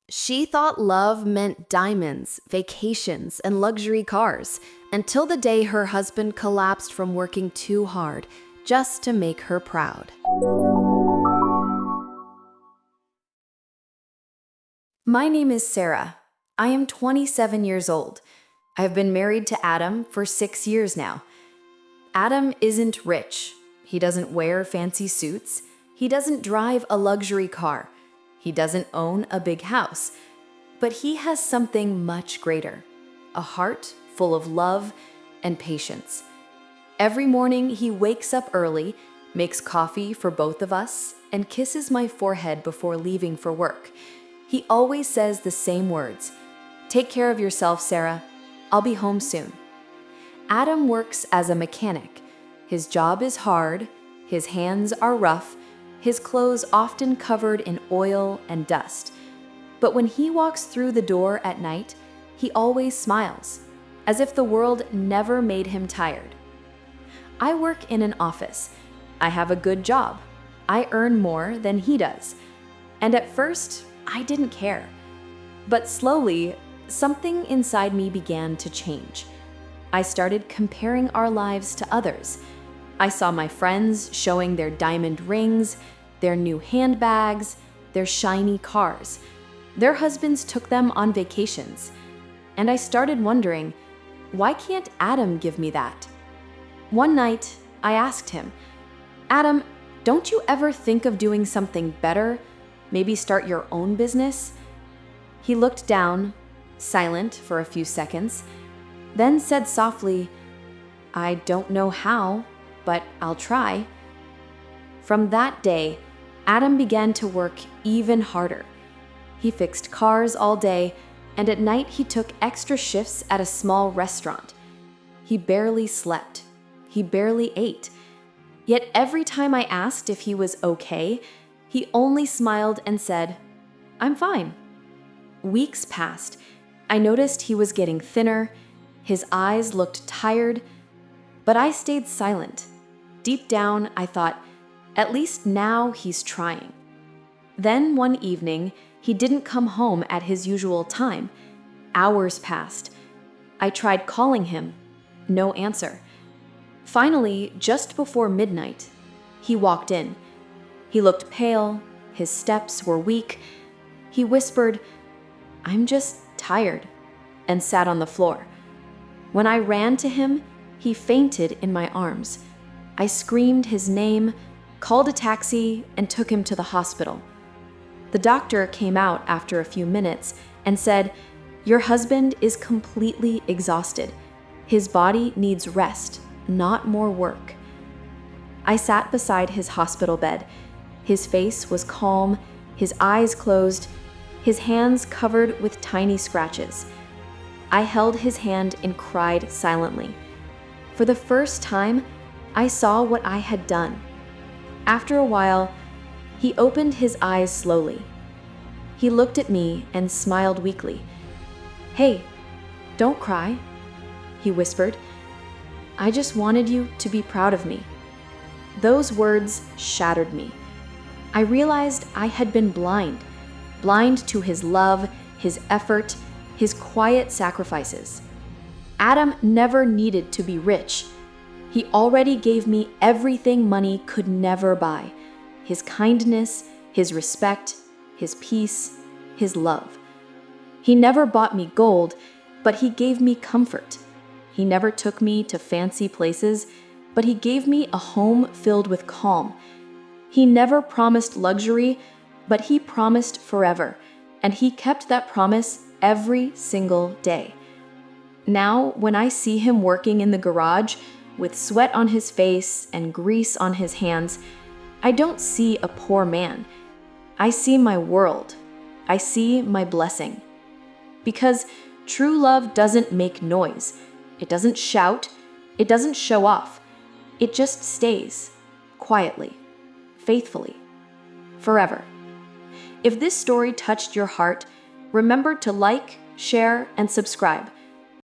She thought love meant diamonds, vacations, and luxury cars, until the day her husband collapsed from working too hard just to make her proud. My name is Sarah. I am 27 years old. I've been married to Adam for 6 years now. Adam isn't rich. He doesn't wear fancy suits. He doesn't drive a luxury car. He doesn't own a big house. But he has something much greater: a heart full of love and patience. Every morning he wakes up early, makes coffee for both of us, and kisses my forehead before leaving for work. He always says the same words: "Take care of yourself, Sarah. I'll be home soon." Adam works as a mechanic. His job is hard, his hands are rough, his clothes often covered in oil and dust. But when he walks through the door at night, he always smiles, as if the world never made him tired. I work in an office. I have a good job. I earn more than he does. And at first, I didn't care. But slowly, something inside me began to change. I started comparing our lives to others. I saw my friends showing their diamond rings, their new handbags, their shiny cars. Their husbands took them on vacations. And I started wondering, why can't Adam give me that? One night, I asked him, "Adam, don't you ever think of doing something better? Maybe start your own business?" He looked down, silent for a few seconds, then said softly, "I don't know how, but I'll try." From that day, Adam began to work even harder. He fixed cars all day, and at night he took extra shifts at a small restaurant. He barely slept. He barely ate. Yet every time I asked if he was okay, he only smiled and said, "I'm fine." Weeks passed. I noticed he was getting thinner. His eyes looked tired. But I stayed silent. Deep down, I thought, at least now he's trying. Then one evening, he didn't come home at his usual time. Hours passed. I tried calling him. No answer. Finally, just before midnight, he walked in. He looked pale. His steps were weak. He whispered, "I'm just tired," and sat on the floor. When I ran to him, he fainted in my arms. I screamed his name, called a taxi, and took him to the hospital. The doctor came out after a few minutes and said, "Your husband is completely exhausted. His body needs rest, not more work." I sat beside his hospital bed. His face was calm, his eyes closed, his hands covered with tiny scratches. I held his hand and cried silently. For the first time, I saw what I had done. After a while, he opened his eyes slowly. He looked at me and smiled weakly. "Hey, don't cry," he whispered. "I just wanted you to be proud of me." Those words shattered me. I realized I had been blind to his love, his effort, his quiet sacrifices. Adam never needed to be rich. He already gave me everything money could never buy: his kindness, his respect, his peace, his love. He never bought me gold, but he gave me comfort. He never took me to fancy places, but he gave me a home filled with calm. He never promised luxury, but he promised forever, and he kept that promise every single day. Now, when I see him working in the garage with sweat on his face and grease on his hands, I don't see a poor man. I see my world. I see my blessing. Because true love doesn't make noise. It doesn't shout. It doesn't show off. It just stays, quietly, faithfully, forever. If this story touched your heart, remember to like, share, and subscribe.